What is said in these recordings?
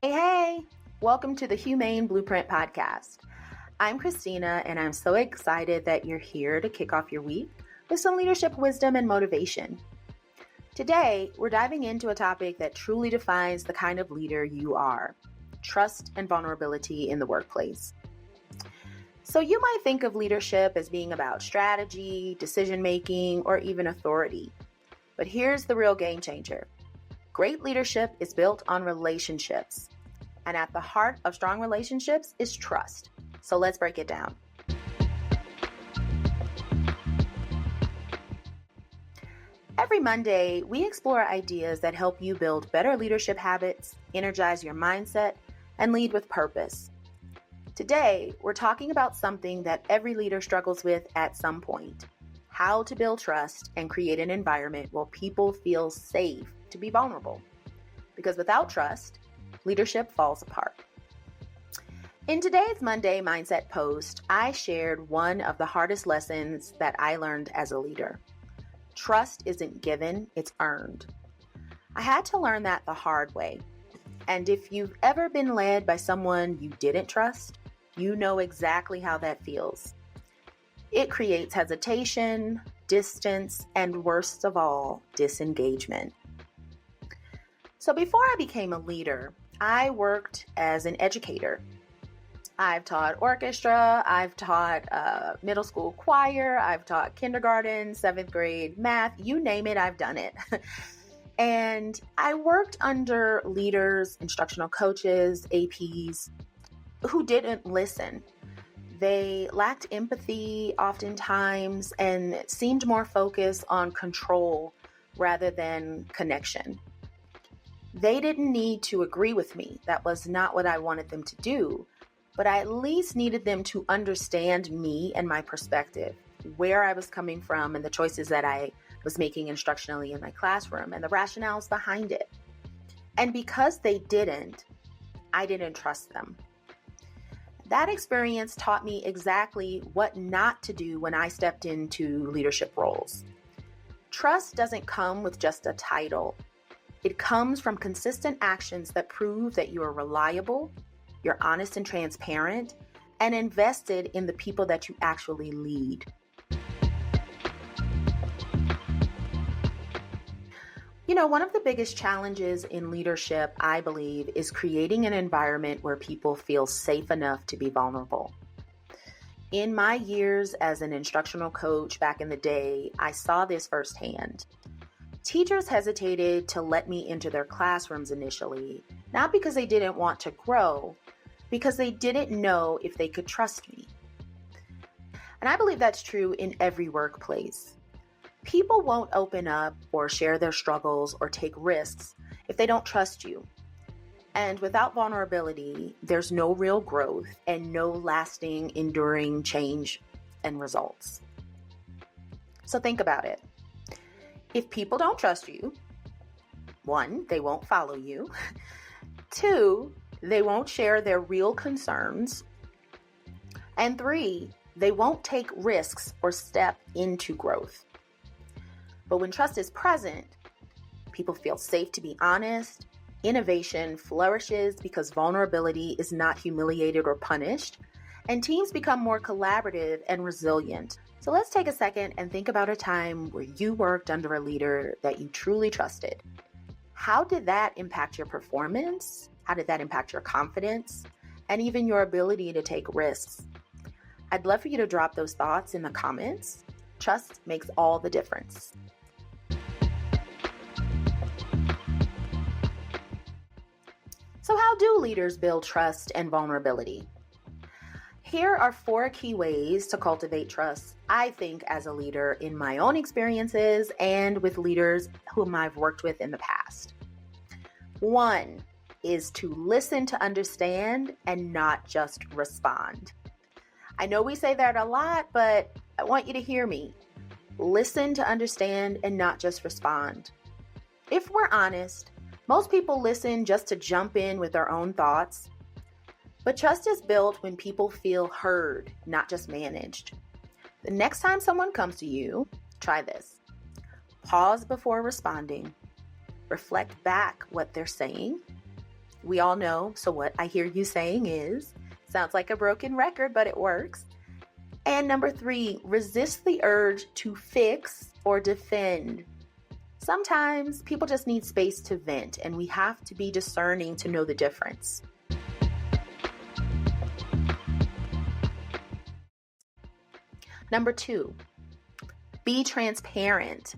Hey, welcome to the Humane Blueprint Podcast. I'm Christina, and I'm so excited that you're here to kick off your week with some leadership wisdom and motivation. Today, we're diving into a topic that truly defines the kind of leader you are: trust and vulnerability in the workplace. So you might think of leadership as being about strategy, decision-making, or even authority. But here's the real game changer. Great leadership is built on relationships. And at the heart of strong relationships is trust. So let's break it down. Every Monday, we explore ideas that help you build better leadership habits, energize your mindset, and lead with purpose. Today, we're talking about something that every leader struggles with at some point: how to build trust and create an environment where people feel safe to be vulnerable. Because without trust, leadership falls apart. In today's Monday Mindset post, I shared one of the hardest lessons that I learned as a leader. Trust isn't given, it's earned. I had to learn that the hard way. And if you've ever been led by someone you didn't trust, you know exactly how that feels. It creates hesitation, distance, and worst of all, disengagement. So before I became a leader, I worked as an educator. I've taught orchestra, I've taught middle school choir, I've taught kindergarten, 7th grade math, you name it, I've done it. And I worked under leaders, instructional coaches, APs, who didn't listen. They lacked empathy oftentimes and seemed more focused on control rather than connection. They didn't need to agree with me. That was not what I wanted them to do, but I at least needed them to understand me and my perspective, where I was coming from and the choices that I was making instructionally in my classroom and the rationales behind it. And because they didn't, I didn't trust them. That experience taught me exactly what not to do when I stepped into leadership roles. Trust doesn't come with just a title. It comes from consistent actions that prove that you are reliable, you're honest and transparent, and invested in the people that you actually lead. One of the biggest challenges in leadership, I believe, is creating an environment where people feel safe enough to be vulnerable. In my years as an instructional coach back in the day, I saw this firsthand. Teachers hesitated to let me into their classrooms initially, not because they didn't want to grow, because they didn't know if they could trust me. And I believe that's true in every workplace. People won't open up or share their struggles or take risks if they don't trust you. And without vulnerability, there's no real growth and no lasting, enduring change and results. So think about it. If people don't trust you, 1, they won't follow you. 2, they won't share their real concerns. And 3, they won't take risks or step into growth. But when trust is present, people feel safe to be honest. Innovation flourishes because vulnerability is not humiliated or punished, and teams become more collaborative and resilient. So let's take a second and think about a time where you worked under a leader that you truly trusted. How did that impact your performance? How did that impact your confidence? And even your ability to take risks? I'd love for you to drop those thoughts in the comments. Trust makes all the difference. So how do leaders build trust and vulnerability? Here are 4 key ways to cultivate trust, I think, as a leader in my own experiences and with leaders whom I've worked with in the past. 1 is to listen to understand and not just respond. I know we say that a lot, but I want you to hear me. Listen to understand and not just respond. If we're honest, most people listen just to jump in with their own thoughts. But trust is built when people feel heard, not just managed. The next time someone comes to you, try this. Pause before responding. Reflect back what they're saying. We all know. So what I hear you saying is, sounds like a broken record, but it works. And number 3, resist the urge to fix or defend. Sometimes people just need space to vent, and we have to be discerning to know the difference. Number 2, be transparent.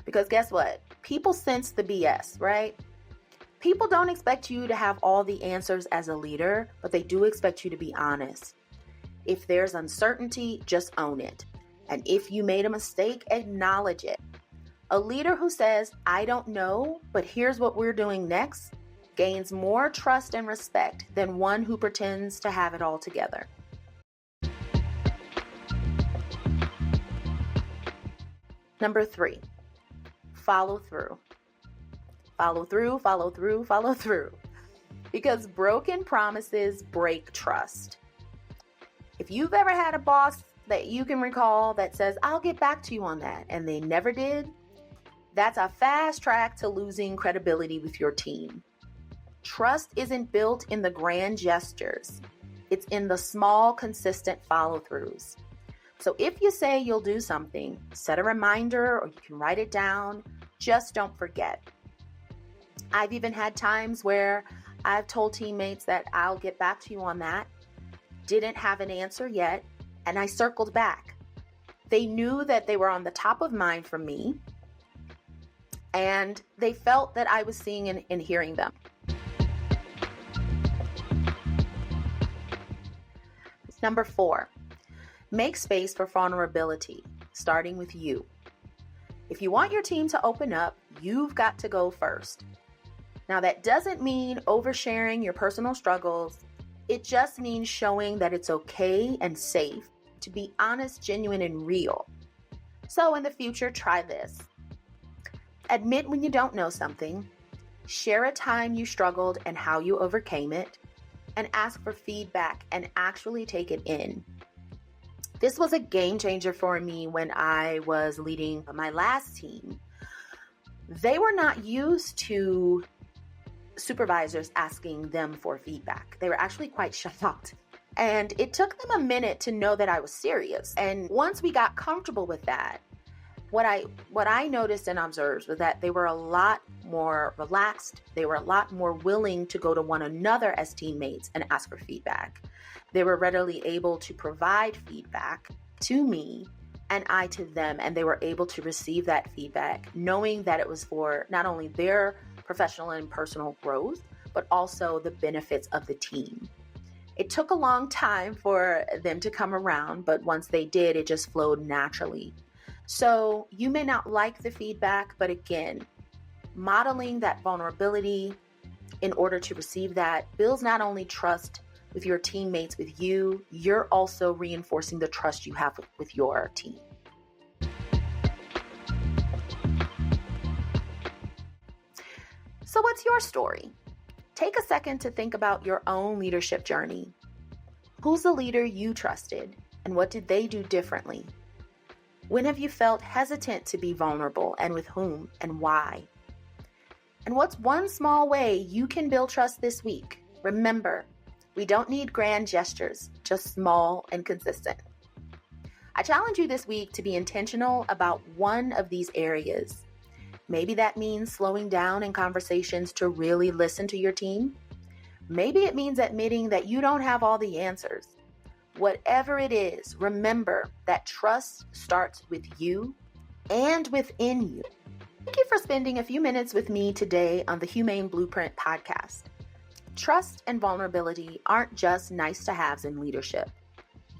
Because guess what? People sense the BS, right? People don't expect you to have all the answers as a leader, but they do expect you to be honest. If there's uncertainty, just own it. And if you made a mistake, acknowledge it. A leader who says, I don't know, but here's what we're doing next, gains more trust and respect than one who pretends to have it all together. Number 3, follow through. Follow through, follow through, follow through. Because broken promises break trust. If you've ever had a boss that you can recall that says, I'll get back to you on that, and they never did, that's a fast track to losing credibility with your team. Trust isn't built in the grand gestures. It's in the small, consistent follow-throughs. So if you say you'll do something, set a reminder or you can write it down. Just don't forget. I've even had times where I've told teammates that I'll get back to you on that, didn't have an answer yet, and I circled back. They knew that they were on the top of mind for me, and they felt that I was seeing and hearing them. Number 4, make space for vulnerability, starting with you. If you want your team to open up, you've got to go first. Now, that doesn't mean oversharing your personal struggles. It just means showing that it's okay and safe to be honest, genuine, and real. So in the future, try this. Admit when you don't know something, share a time you struggled and how you overcame it, and ask for feedback and actually take it in. This was a game changer for me when I was leading my last team. They were not used to supervisors asking them for feedback. They were actually quite shocked. And it took them a minute to know that I was serious. And once we got comfortable with that, what I noticed and observed was that they were a lot more relaxed. They were a lot more willing to go to one another as teammates and ask for feedback. They were readily able to provide feedback to me and I to them, and they were able to receive that feedback, knowing that it was for not only their professional and personal growth, but also the benefits of the team. It took a long time for them to come around, but once they did, it just flowed naturally. So you may not like the feedback, but again, modeling that vulnerability in order to receive that builds not only trust with your teammates, with you, you're also reinforcing the trust you have with your team. So what's your story? Take a second to think about your own leadership journey. Who's the leader you trusted, and what did they do differently? When have you felt hesitant to be vulnerable, and with whom and why? And what's one small way you can build trust this week? Remember, we don't need grand gestures, just small and consistent. I challenge you this week to be intentional about one of these areas. Maybe that means slowing down in conversations to really listen to your team. Maybe it means admitting that you don't have all the answers. Whatever it is, remember that trust starts with you and within you. Thank you for spending a few minutes with me today on the Humane Blueprint podcast. Trust and vulnerability aren't just nice to haves in leadership.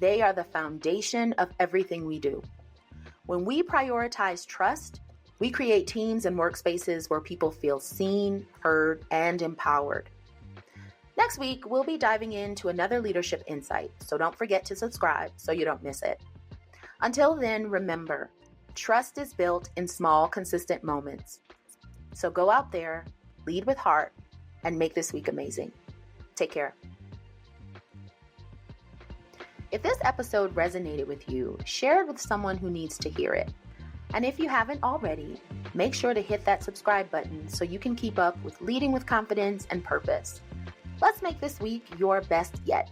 They are the foundation of everything we do. When we prioritize trust, we create teams and workspaces where people feel seen, heard, and empowered. Next week, we'll be diving into another leadership insight, so don't forget to subscribe so you don't miss it. Until then, remember, trust is built in small, consistent moments. So go out there, lead with heart, and make this week amazing. Take care. If this episode resonated with you, share it with someone who needs to hear it. And if you haven't already, make sure to hit that subscribe button so you can keep up with leading with confidence and purpose. Let's make this week your best yet.